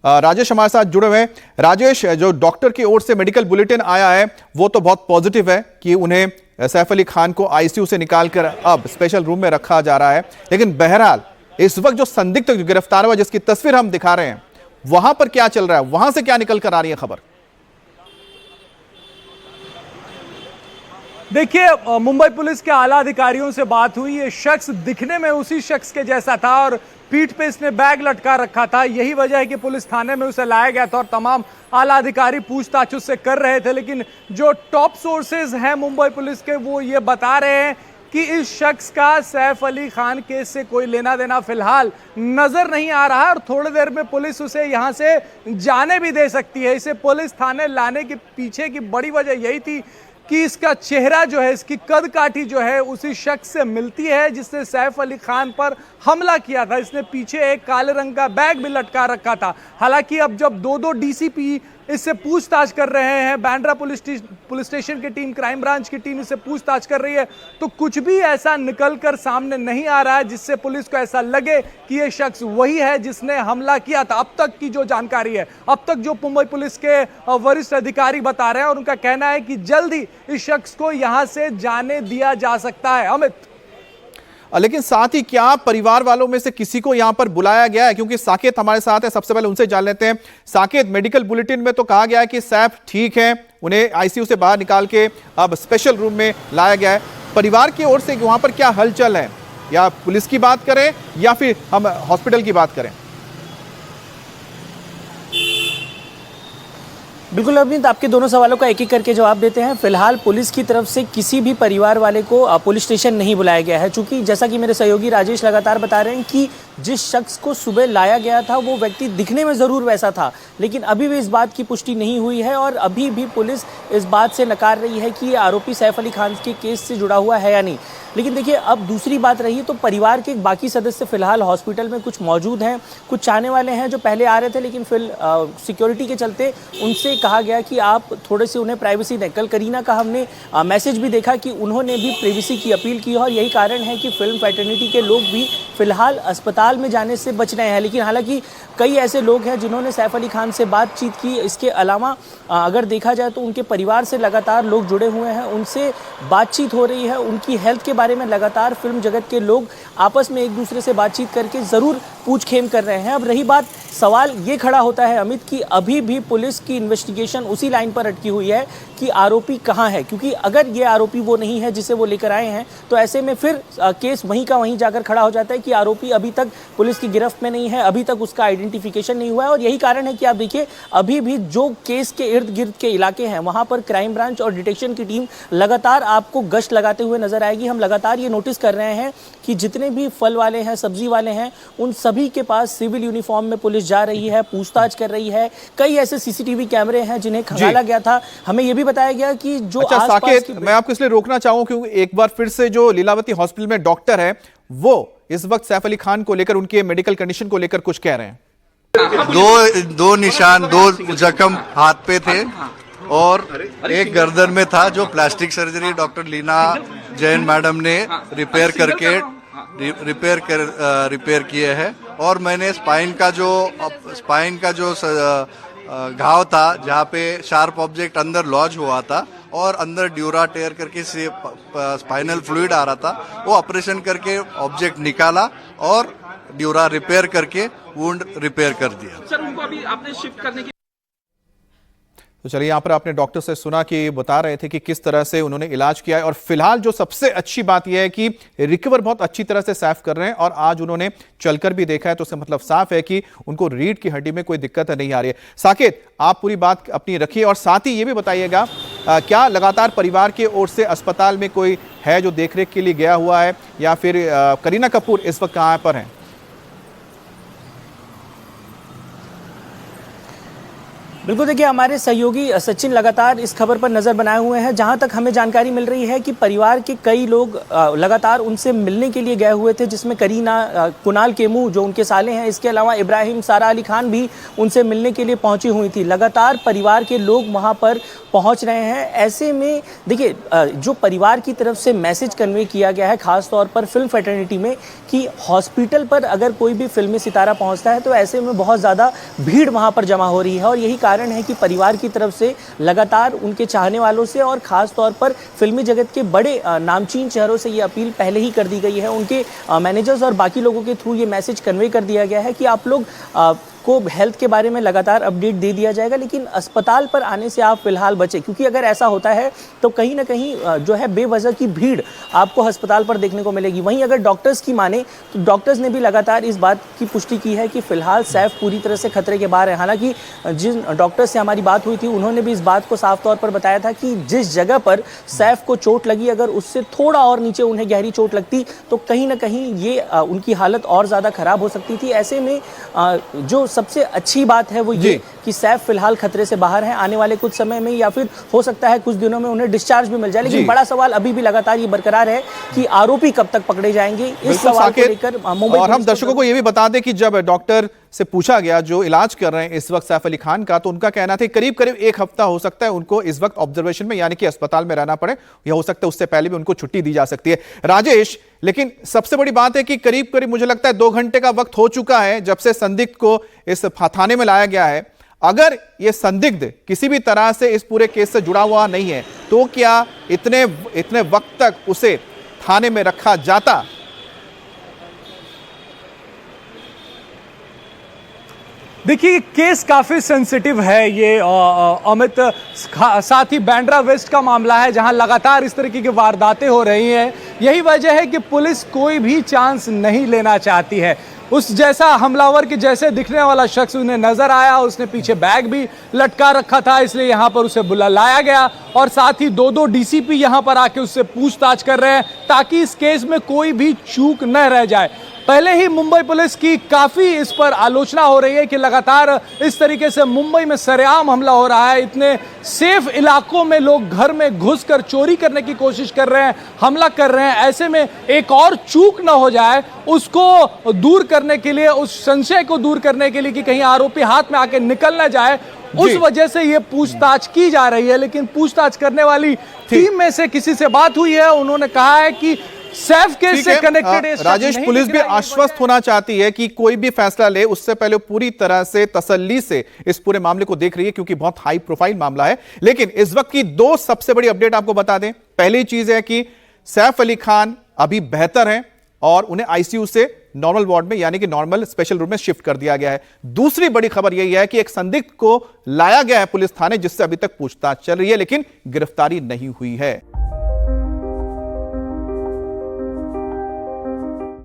राजेश हमारे साथ जुड़े हुए हैं। राजेश, जो डॉक्टर की ओर से मेडिकल बुलेटिन आया है वो तो बहुत पॉजिटिव है कि उन्हें सैफ अली खान को आईसीयू से निकालकर अब स्पेशल रूम में रखा जा रहा है, लेकिन बहरहाल इस वक्त जो संदिग्ध गिरफ्तार हुआ जिसकी तस्वीर हम दिखा रहे हैं, वहां पर क्या चल रहा है, वहां से क्या निकल कर आ रही है खबर? देखिए, मुंबई पुलिस के आला अधिकारियों से बात हुई। ये शख्स दिखने में उसी शख्स के जैसा था और पीठ पे इसने बैग लटका रखा था। यही वजह है कि पुलिस थाने में उसे लाया गया था और तमाम आला अधिकारी पूछताछ उससे कर रहे थे। लेकिन जो टॉप सोर्सेज हैं मुंबई पुलिस के, वो ये बता रहे हैं कि इस शख्स का सैफ अली खान केस से कोई लेना देना फिलहाल नजर नहीं आ रहा है और थोड़ी देर में पुलिस उसे यहां से जाने भी दे सकती है। इसे पुलिस थाने लाने के पीछे की बड़ी वजह यही थी कि इसका चेहरा जो है, इसकी कद काठी जो है उसी शख्स से मिलती है जिसने सैफ अली खान पर हमला किया था। इसने पीछे एक काले रंग का बैग भी लटका रखा था। हालांकि अब जब दो डीसीपी इससे पूछताछ कर रहे हैं, बांद्रा पुलिस स्टेशन की टीम, क्राइम ब्रांच की टीम इससे पूछताछ कर रही है, तो कुछ भी ऐसा निकलकर सामने नहीं आ रहा है जिससे पुलिस को ऐसा लगे कि यह शख्स वही है जिसने हमला किया था। अब तक की जो जानकारी है, अब तक जो मुंबई पुलिस के वरिष्ठ अधिकारी बता रहे हैं, और उनका कहना है कि जल्द ही इस शख्स को यहां से जाने दिया जा सकता है। अमित, लेकिन साथ ही क्या परिवार वालों में से किसी को यहां पर बुलाया गया है? क्योंकि साकेत हमारे साथ है, सबसे पहले उनसे जान लेते हैं। साकेत, मेडिकल बुलेटिन में तो कहा गया है कि सैफ ठीक है, उन्हें आईसीयू से बाहर निकाल के अब स्पेशल रूम में लाया गया है। परिवार की ओर से वहां पर क्या हलचल है? या पुलिस की बात करें या फिर हम हॉस्पिटल की बात करें? बिल्कुल अमित, आपके दोनों सवालों का एक एक करके जवाब देते हैं। फिलहाल पुलिस की तरफ से किसी भी परिवार वाले को पुलिस स्टेशन नहीं बुलाया गया है, चूंकि जैसा कि मेरे सहयोगी राजेश लगातार बता रहे हैं कि जिस शख्स को सुबह लाया गया था वो व्यक्ति दिखने में ज़रूर वैसा था, लेकिन अभी भी इस बात की पुष्टि नहीं हुई है और अभी भी पुलिस इस बात से नकार रही है कि ये आरोपी सैफ अली खान के केस से जुड़ा हुआ है या नहीं। लेकिन देखिए, अब दूसरी बात रही तो परिवार के बाकी सदस्य फिलहाल हॉस्पिटल में कुछ मौजूद हैं। कुछ चाहने वाले हैं जो पहले आ रहे थे, लेकिन फिर सिक्योरिटी के चलते उनसे कहा गया कि आप थोड़े से उन्हें प्राइवेसी दें। कल करीना का हमने मैसेज भी देखा कि उन्होंने भी प्राइवेसी की अपील की और यही कारण है कि फिल्म फ्रेटर्निटी के लोग भी फिलहाल अस्पताल में जाने से बच रहे हैं। लेकिन हालांकि कई ऐसे लोग हैं जिन्होंने सैफ अली खान से बातचीत की। इसके अलावा अगर देखा जाए तो उनके परिवार से लगातार लोग जुड़े हुए हैं, उनसे बातचीत हो रही है, उनकी हेल्थ के बारे में लगातार फिल्म जगत के लोग आपस में एक दूसरे से बातचीत करके ज़रूर पूछखेम कर रहे हैं। अब रही बात, सवाल ये खड़ा होता है अमित कि अभी भी पुलिस की इन्वेस्टिगेशन उसी लाइन पर अटकी हुई है कि आरोपी कहाँ है, क्योंकि अगर ये आरोपी वो नहीं है जिसे वो लेकर आए हैं तो ऐसे में फिर केस वहीं का वहीं जाकर खड़ा हो जाता है कि आरोपी अभी तक पुलिस की गिरफ्त में नहीं है, अभी तक उसका आइडेंटिफिकेशन नहीं हुआ है। और यही कारण है कि आप देखिए, अभी भी जो केस के इर्द गिर्द के इलाके हैं वहां पर क्राइम ब्रांच और डिटेक्शन की टीम लगातार आपको गश्त लगाते हुए नजर आएगी। हम लगातार ये नोटिस कर रहे हैं कि जितने भी फल वाले हैं, सब्जी वाले हैं, उन सभी के पास सिविल यूनिफॉर्म में पुलिस जा रही है, पूछताछ कर रही है। कई ऐसे सीसीटीवी कैमरे हैं जिन्हें खंगाला गया था। हमें यह भी बताया गया कि जो साकेत, मैं आपको इसलिए रोकना चाहूं क्योंकि एक बार फिर से जो लीलावती हॉस्पिटल में डॉक्टर है वो इस वक्त सैफ अली खान को लेकर, उनके मेडिकल कंडीशन को लेकर कुछ कह रहे हैं। दो निशान, दो जख्म हाथ पे थे और एक गर्दन में था, जो plastic surgery doctor Leena Jain madam ने रिपेयर किए हैं। और मैंने स्पाइन का जो घाव था, जहाँ पे शार्प ऑब्जेक्ट अंदर लॉज हुआ था और अंदर ड्यूरा टेयर करके स्पाइनल फ्लूइड आ रहा था, वो ऑपरेशन करके ऑब्जेक्ट निकाला और ड्यूरा रिपेयर करके वुंड रिपेयर कर दिया। सर, उनको अभी आपने शिफ्ट करने की। तो चलिए, यहां पर आपने डॉक्टर से सुना कि बता रहे थे कि किस तरह से उन्होंने इलाज किया है और फिलहाल जो सबसे अच्छी बात यह है कि रिकवर बहुत अच्छी तरह से सैफ कर रहे हैं और आज उन्होंने चलकर भी देखा है, तो इसका मतलब साफ है कि उनको रीढ़ की हड्डी में कोई दिक्कत नहीं आ रही है। साकेत, आप पूरी बात अपनी रखिए और साथ ही ये भी बताइएगा, क्या लगातार परिवार की ओर से अस्पताल में कोई है जो देखरेख के लिए गया हुआ है या फिर करीना कपूर इस वक्त कहां पर हैं? बिल्कुल, देखिए हमारे सहयोगी सचिन लगातार इस खबर पर नजर बनाए हुए हैं। जहां तक हमें जानकारी मिल रही है कि परिवार के कई लोग लगातार उनसे मिलने के लिए गए हुए थे, जिसमें करीना, कुणाल केमू जो उनके साले हैं, इसके अलावा इब्राहिम, सारा अली खान भी उनसे मिलने के लिए पहुंची हुई थी। लगातार परिवार के लोग वहां पर पहुंच रहे हैं। ऐसे में देखिए जो परिवार की तरफ से मैसेज कन्वे किया गया है, खास तौर पर फिल्म फ्रेटर्निटी में, कि हॉस्पिटल पर अगर कोई भी फिल्मी सितारा पहुंचता है तो ऐसे में बहुत ज़्यादा भीड़ वहां पर जमा हो रही है। और यही कारण है कि परिवार की तरफ से लगातार उनके चाहने वालों से और ख़ास तौर पर फिल्मी जगत के बड़े नामचीन चेहरों से ये अपील पहले ही कर दी गई है। उनके मैनेजर्स और बाकी लोगों के थ्रू ये मैसेज कन्वे कर दिया गया है कि आप लोग को हेल्थ के बारे में लगातार अपडेट दे दिया जाएगा, लेकिन अस्पताल पर आने से आप फिलहाल बचें, क्योंकि अगर ऐसा होता है तो कहीं ना कहीं जो है बेवजह की भीड़ आपको अस्पताल पर देखने को मिलेगी। वहीं अगर डॉक्टर्स की माने तो डॉक्टर्स ने भी लगातार इस बात की पुष्टि की है कि फिलहाल सैफ पूरी तरह से खतरे के बाहर है। हालांकि जिन डॉक्टर्स से हमारी बात हुई थी उन्होंने भी इस बात को साफ तौर पर बताया था कि जिस जगह पर सैफ को चोट लगी, अगर उससे थोड़ा और नीचे उन्हें गहरी चोट लगती तो कहीं ना कहीं ये उनकी हालत और ज़्यादा खराब हो सकती थी। ऐसे में जो सबसे अच्छी बात है वो ये कि सैफ फिलहाल खतरे से बाहर है। आने वाले कुछ समय में या फिर हो सकता है कुछ दिनों में उन्हें डिस्चार्ज भी मिल जाए, लेकिन बड़ा सवाल अभी भी लगातार ये बरकरार है कि आरोपी कब तक पकड़े जाएंगे। इस सवाल को लेकर मुंबई और हम दर्शकों को ये भी बता दें कि जब डॉक्टर से पूछा गया जो इलाज कर रहे हैं इस वक्त सैफ अली खान का, तो उनका कहना था करीब करीब 1 हफ्ता हो सकता है उनको इस वक्त ऑब्जर्वेशन में यानी कि अस्पताल में रहना पड़े, या हो सकता है उससे पहले भी उनको छुट्टी दी जा सकती है। राजेश, लेकिन सबसे बड़ी बात है कि करीब करीब मुझे लगता है 2 घंटे का वक्त हो चुका है जब से संदिग्ध को इस थाने में लाया गया है। अगर ये संदिग्ध किसी भी तरह से इस पूरे केस से जुड़ा हुआ नहीं है तो क्या इतने वक्त तक उसे थाने में रखा जाता? देखिए केस काफ़ी सेंसिटिव है ये अमित, साथ ही बांद्रा वेस्ट का मामला है जहां लगातार इस तरीके की वारदातें हो रही हैं। यही वजह है कि पुलिस कोई भी चांस नहीं लेना चाहती है। उस जैसा हमलावर के जैसे दिखने वाला शख्स उन्हें नजर आया, उसने पीछे बैग भी लटका रखा था, इसलिए यहां पर उसे बुलाया गया और साथ ही 2 डीसीपी यहां पर आके उससे पूछताछ कर रहे हैं ताकि इस केस में कोई भी चूक न रह जाए। पहले ही मुंबई पुलिस की काफी इस पर आलोचना हो रही है कि लगातार इस तरीके से मुंबई में सरेआम हमला हो रहा है। इतने सेफ इलाकों में लोग घर में घुसकर चोरी करने की कोशिश कर रहे हैं, हमला कर रहे हैं। ऐसे में एक और चूक ना हो जाए, उसको दूर करने के लिए, उस संशय को दूर करने के लिए कि कहीं आरोपी हाथ में आके निकल ना जाए, उस वजह से ये पूछताछ की जा रही है। लेकिन पूछताछ करने वाली टीम में से किसी से बात हुई है, उन्होंने कहा है कि सैफ केस से कनेक्टेड राजेश, पुलिस भी आश्वस्त होना चाहती है कि कोई भी फैसला ले उससे पहले पूरी तरह से तसल्ली से इस पूरे मामले को देख रही है, क्योंकि बहुत हाई प्रोफाइल मामला है। लेकिन इस वक्त की 2 सबसे बड़ी अपडेट आपको बता दें। पहली चीज है कि सैफ अली खान अभी बेहतर हैं और उन्हें आईसीयू से नॉर्मल वार्ड में यानी कि नॉर्मल स्पेशल रूम में शिफ्ट कर दिया गया है। दूसरी बड़ी खबर यही है कि एक संदिग्ध को लाया गया है पुलिस थाने, जिससे अभी तक पूछताछ चल रही है लेकिन गिरफ्तारी नहीं हुई है।